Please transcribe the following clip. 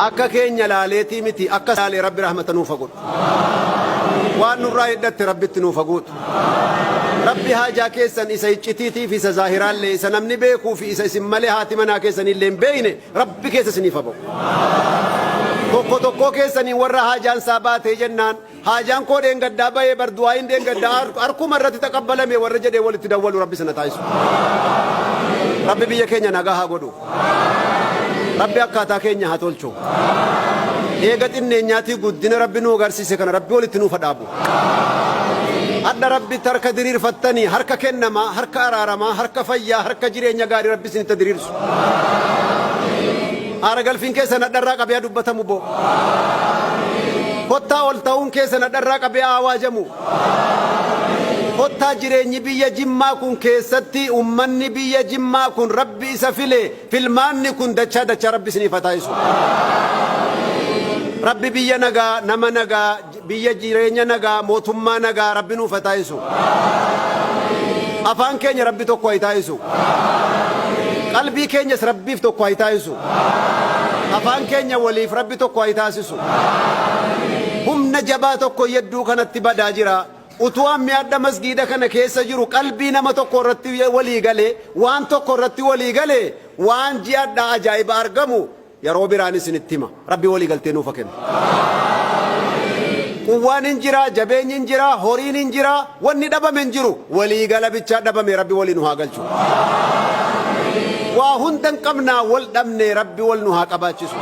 akka keenya laaleetii miti akka laalee rabbi rahmata nuuf godhu waan nurraa hidhatte rabbitti nuuf godhu rabbi haajaa keessan isa iccitiitii fi isa zaahiraallee isa namni beekuu fi isa isin malee haati manaa keessanillee hin beeyne rabbi keessa isiniif haa ba'u tokko keessanii warra haajaan saa baatee jennaan haajaan koo dheengaddaa bayee barduwaayin dheengaddaa harkuma irratti taqabbalame warra jedhee walitti dawwalu rabbi sana taa'isu rabbi biyya keenya nagaa haa godhu rabbi akkaataa keenya haa tolchu eega xinneenyaatii guddina rabbi nu agarsiise kana rabbi walitti nuuf dhaabu adda rabbi harka diriirfattanii harka kennamaa harka araaramaa harka fayyaa harka jireenya gaarii rabbi isinitti diriirsu aara galfiin keessan addarraa qabee dubbatamu bo kottaa ol ta'uun keessan addarraa qabee awaajamu kottaa jireenyi biyya Jimmaa kun keessatti ummanni biyya Jimmaa kun rabbi isa file filmaanni kun dachaa rabbi isiniif haa taa'isu rabbi biyya nagaa nama nagaa biyya jireenya nagaa mootummaa nagaa rabbi nuuf haa taa'isu afaan keenya rabbi tokko haa taa'isu qalbii keenyas rabbiif tokko haa taa'isu afaan keenya waliif rabbi tokko haa taasisu humna jabaa tokko yedduu kanatti badaa jira utuu ammi adda masgiida kana keessa jiru qalbii nama tokko irratti walii galee waan tokko irratti walii galee waan ji'adha ajaa'iba argamu yeroo biraan isinitti hima rabbi walii galtee nuuf kenna quwwaan hin jira jabeenyi hin jira horiin hin jira wanni dhabame hin jiru walii gala bichaa dhabame rabbi walii nu haa galchu waa hundan qabnaa wal dhabne rabbi wal nu haa qabaachisu